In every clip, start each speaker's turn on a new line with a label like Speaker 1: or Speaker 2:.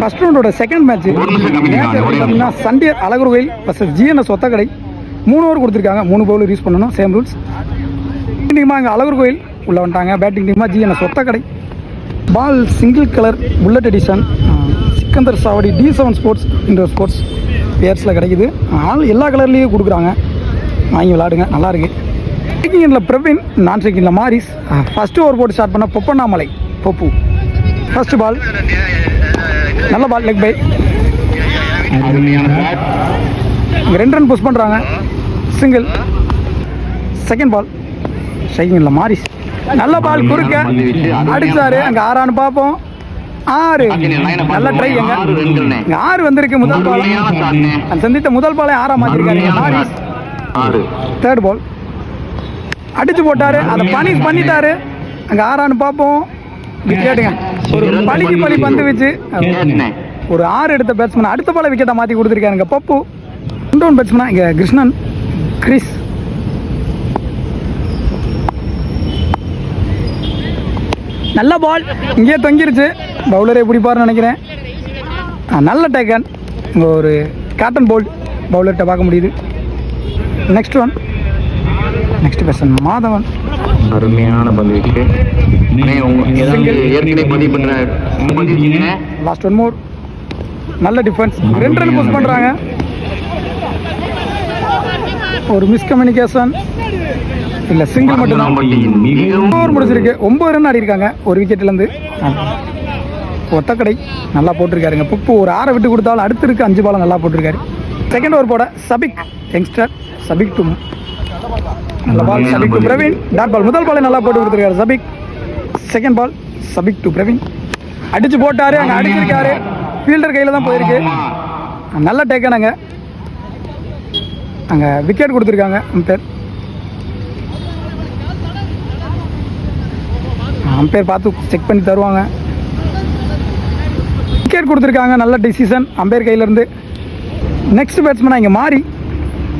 Speaker 1: First ரவுண்டோட second match பார்த்தீங்கன்னா Sandiyar Alagarkoil versus GNS Othakadai 3 over கொடுத்துருக்காங்க. 3 bowler use பண்ணணும், சேம் ரூல்ஸ். டீமாக இங்கே அழகர்கோயில் உள்ளே வந்துட்டாங்க. பேட்டிங் டீமாக GNS Othakadai. Ball single colour bullet edition Sikkandar Chavadi D7 sports indoor sports பேர்ஸில் கிடைக்குது. ஆள் எல்லா கலர்லேயும் கொடுக்குறாங்க, வாங்கி விளாடுங்க, நல்லாயிருக்கு. செகண்டில் பிரவீன், நான் செகண்டில் மாரிஸ். ஃபஸ்ட்டு ஓவர் போட்டு ஸ்டார்ட் பண்ண பொப்பண்ணாமலை பொப்பு. ஃபர்ஸ்ட் பால் நல்ல பால், லெக் பை. 2 ரன் புஷ் பண்ணுறாங்க, சிங்கிள். செகண்ட் பால் செகண்டில் மாரிஸ், நல்ல பால் குறுக்க அடிச்சாரு. அங்கே 6 ஆன்னு பார்ப்போம். 6 நல்ல ட்ரை. எங்க 6 வந்திருக்கு. முதல் பால் சந்தித்த முதல் பாலை 6ஆ மாற்றிருக்காரு மாரிஸ். தேர்ட் பால் அடிச்சு போட்டாரு, அதை பனிஷ் பண்ணிட்டாரு. அங்கே 6 ஆன்னு பார்ப்போம். விக்கெட்டுங்க. ஒரு பழிக்கு பழி பந்து வச்சு ஒரு 6 எடுத்த பேட்ஸ்மேன் அடுத்த பாலை விக்கெட்டை மாற்றி கொடுத்துருக்காருங்க பப்பு. 2 பேட்ஸ்மேனா இங்கே கிருஷ்ணன், கிறிஸ். நல்ல பால் இங்கேயே தொங்கிருச்சு, பவுலரே பிடிப்பார்னு நினைக்கிறேன். நல்ல டேக்கன். இங்கே ஒரு காட்டன் போல்ட் பவுலர்கிட்ட பார்க்க முடியுது. Next one, next person Madhavan.
Speaker 2: அருமையான பந்து விக்கெட்.
Speaker 1: Last one more. நல்ல டிஃபென்ஸ். 2 ரன் புஷ் பண்ணுறாங்க. ஒரு மிஸ்கம்யூனிகேஷன் இல்லை, சிங்கிள் மட்டும்தான். ஓவர் முடிச்சிருக்கு. 9 ரன் ஆடி இருக்காங்க ஒரு விக்கெட்லேருந்து. ஒத்தக்கடை நல்லா போட்டிருக்காருங்க புப்பு. ஒரு 6 விட்டு கொடுத்தாலும் அடுத்து இருக்கு 5 பாலம் நல்லா போட்டிருக்காரு. செகண்ட் ஓவர் போட சபிக், யங்ஸ்டர் சபிக் டு நல்ல ball. Shafiq to Praveen, dot ball. முதல் பாலை நல்லா போட்டு கொடுத்துருக்காரு சபிக். Second ball Shafiq to Praveen, அடிச்சு போட்டாரு. அங்கே அடிச்சிருக்காரு, ஃபீல்டர் கையில் தான் போயிருக்கு. நல்ல டேக்கன். அங்கே விக்கெட் கொடுத்துருக்காங்க அம்பேர். அம்பேர் பார்த்து செக் பண்ணி தருவாங்க. விக்கெட் கொடுத்துருக்காங்க, நல்ல டிசிஷன் அம்பேர் கையிலேருந்து. நெக்ஸ்ட் பேட்ஸ்மேனாக இங்கே மாறி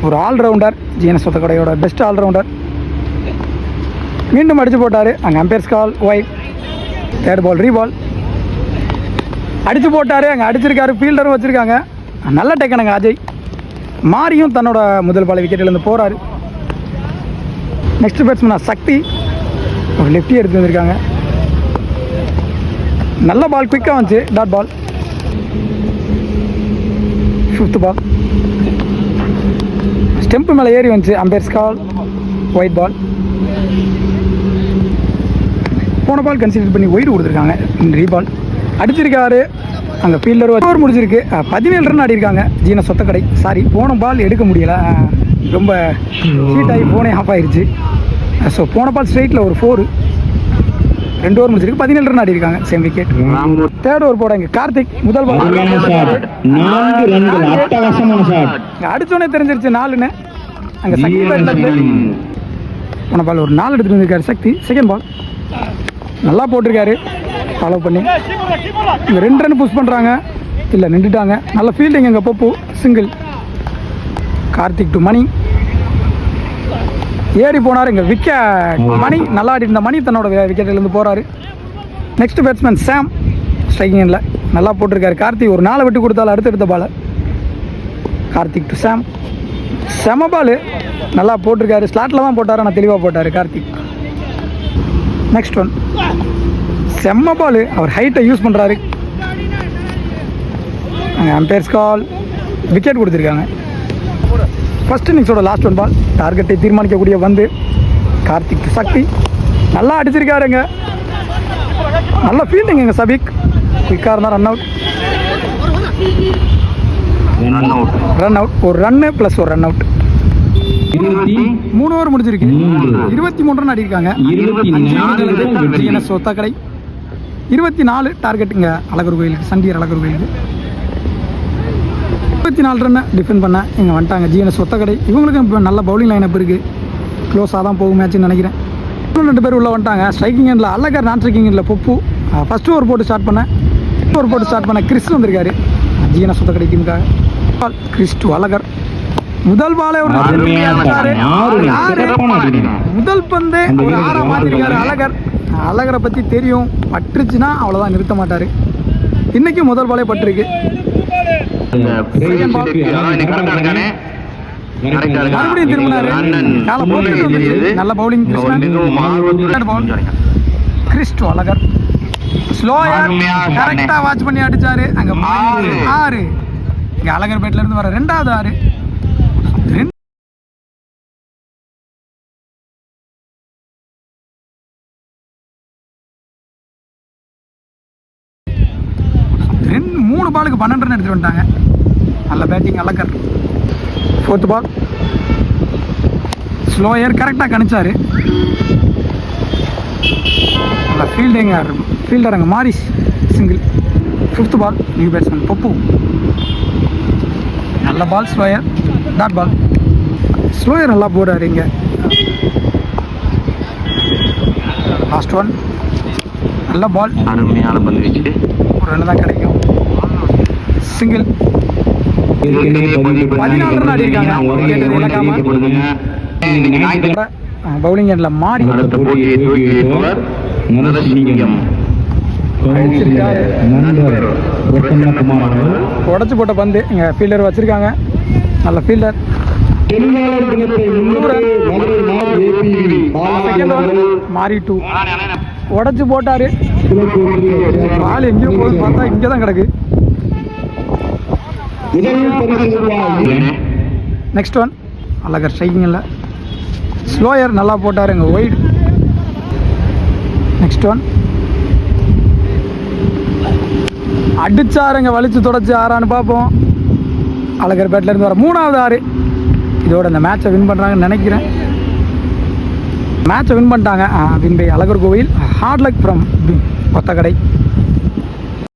Speaker 1: ஒரு ஆல்ரவுண்டர், ஜிஎன்எஸ் ஒத்தக்கடையோட பெஸ்ட் ஆல்ரவுண்டர். மீண்டும் அடிச்சு போட்டார். அங்கே அம்பேர்ஸ் கால் ஒயிட். தேர்ட் பால் ரீபால், அடிச்சு போட்டார். அங்கே அடிச்சிருக்காரு, ஃபீல்டரும் வச்சுருக்காங்க. நல்ல டேக்கனுங்க அஜய். மாரியும் தன்னோட முதல் பால் விக்கெட்டிலேருந்து போகிறாரு. நெக்ஸ்ட் பேட்ஸ்மேனாக சக்தி, ஒரு லெஃப்டி எடுத்து வந்திருக்காங்க. நல்ல பால், குயிக்காக வந்துச்சு, டாட் பால். 5th பால் ஸ்டெம்பு மேலே ஏறி வந்துச்சு, அம்பேர்ஸ் கால் ஒயிட் பால். போன பால் கன்சிடர் பண்ணி ஒயிட் கொடுத்துருக்காங்க. ரீபால் அடிச்சிருக்காரு. அங்கே ஃபீல்டர் ஓவர் முடிச்சிருக்கு. 17 ரன் ஆடி இருக்காங்க ஜிஎன்எஸ் ஒத்தக்கடை. சாரி, போன பால் எடுக்க முடியலை, ரொம்ப ஹீட் ஆகி போனே ஆஃப் ஆயிடுச்சு. ஸோ போன பால் ஸ்ட்ரைட்டில் ஒரு 4. 2 ஓவர் முடிச்சிருக்கு. 17 ரன் ஆடி இருக்காங்க, சேம் விக்கெட். தேர்ட் ஓவர் போட இங்கே கார்த்திக் முதல் பால் அடிச்சோடனே தெரிஞ்சிருச்சு 4ன்னு. அங்கே சக்தி போன பால் ஒரு 4 எடுத்துகிட்டு வந்திருக்காரு சக்தி. செகண்ட் பால் நல்லா போட்டிருக்காரு, ஃபாலோ பண்ணி. இங்கே 2 ரன் புஷ் பண்ணுறாங்க, இல்லை நின்றுட்டாங்க. நல்ல ஃபீல்டிங் எங்கள் பப்பு, சிங்கிள். கார்த்திக் டு மணி, ஏறி போனார். இங்கே விக்கெட். மணி நல்லா ஆடி இருந்த மணி தன்னோட விக்கெட்டிலேருந்து போகிறாரு. நெக்ஸ்ட் பேட்ஸ்மேன் சாம், ஸ்ட்ரைக்கிங்கில் நல்லா போட்டிருக்காரு. கார்த்திக் ஒரு 4 விட்டு கொடுத்தாலும் அடுத்தடுத்த பால். கார்த்திக் டு சாம், செம பால் நல்லா போட்டிருக்காரு. ஸ்லாட்டில் தான் போட்டார், ஆனால் தெளிவாக போட்டார் கார்த்திக். நெக்ஸ்ட் ஒன் செம்ம பால், அவர் ஹைட்டை யூஸ் பண்ணுறாரு. அங்கே அம்பேர்ஸ் கால், விக்கெட் கொடுத்துருக்காங்க. ஃபர்ஸ்ட் இன்னிங்ஸோட லாஸ்ட் ஒன் பால், டார்கெட்டை தீர்மானிக்கக்கூடிய வந்து கார்த்திக் சக்தி நல்லா அடிச்சிருக்காருங்க. நல்ல ஃபீல்டிங் எங்கள் சபிக், குயிக்காக இருந்தால் ரன் அவுட். ரன் அவுட், ஒரு ரன்னு ப்ளஸ் ஒரு ரன் அவுட். 3 ஓவர் முடிஞ்சிருக்கு. 23 ரன் அடிருக்காங்க ஜிஎன்எஸ் ஒத்தக்கடை. 24 டார்கெட்டுங்க அழகர் கோயிலுக்கு, சண்டியர் அழகர் கோயிலுக்கு. 24 ரன்னை டிஃபெண்ட் பண்ண இங்கே வந்துட்டாங்க ஜிஎன்எஸ் ஒத்தக்கடை. இவங்களுக்கும் இப்போ நல்ல பவுலிங் லைனப் இருக்குது. க்ளோஸாக தான் போகும் மேட்ச்னு நினைக்கிறேன். 2 பேர் உள்ளே வந்துட்டாங்க. ஸ்ட்ரைக்கிங் எண்டில் அழகர், நான் ஸ்ட்ரைக்கிங் எண்டில் பொப்பு. ஃபஸ்ட் ஓவர் போட்டு ஸ்டார்ட் பண்ண கிறிஸ் வந்திருக்காரு ஜிஎன்எஸ் ஒத்தக்கடை டீமுக்காக. Chris to Alagar. முதல் பாலே ஒரு முதல் பந்தே ஒரு 6 மாற்றிருக்காரு அழகர். அழகரை பற்றி தெரியும், பட்டுருச்சுன்னா அவ்வளோதான், நிறுத்த மாட்டார். இன்னைக்கு முதல் பாலே பட்டிருக்கு. செகண்ட் பால் மறுபடியும் திரும்பினாரு. காலை போட்டு வந்துச்சு. நல்ல பவுலிங் கிறிஸ்டோ அழகர் ஸ்லோயர் கரெக்டா வாட்ச் பண்ணி அடிச்சாரு. அங்க 6 இங்க அழகர் பேட்ல இருந்து வர 2வது 6. மூணு பாலுக்கு 12 ரன் எடுத்துட்டு வந்துட்டாங்க. நல்ல பேட்டிங் அழகர். 4th பால் ஸ்லோயர் கரெக்டாக கணிச்சாரு. நல்ல ஃபீல்டர் அங்கே Morris single. 5th ball new batsman Pappu. நல்ல ball slower dot ball. Slower நல்லா போடுறாரு இங்கே. லாஸ்ட் ஒன் நல்ல பால்.
Speaker 2: அருமையான பந்து வீச்சு.
Speaker 1: ஒரு ரன் தான் கிடைக்கும். சிங்கிள். 14 ரன் ஆடிருக்காங்க. பவுலிங் எண்ட்ல மாறி உடச்சு போட்ட பந்து இங்க ஃபீல்டர் வச்சிருக்காங்க. நல்ல ஃபீல்டர். மாறி 2 உடச்சு போட்டாரு. பால் எங்கேயும் போகுது பார்த்தா இங்கே தான் கிடக்கு. நெக்ஸ்ட் ஒன் அழகர் ஸ்ட்ரைக்கிங் இல்லை. ஸ்லோயர் நல்லா போட்டார் இங்கே ஒயிட். நெக்ஸ்ட் ஒன் அடிச்சாருங்க வலிச்சு தொடச்சு 6 பார்ப்போம். அழகர் பேட்ல இருந்து வர 3வது 6. இதோட இந்த மேட்சை வின் பண்ணுறாங்கன்னு நினைக்கிறேன். மேட்சை வின் பண்ணிட்டாங்க. Win by Alagar Kovil. Hard luck from கொத்தக்கடை.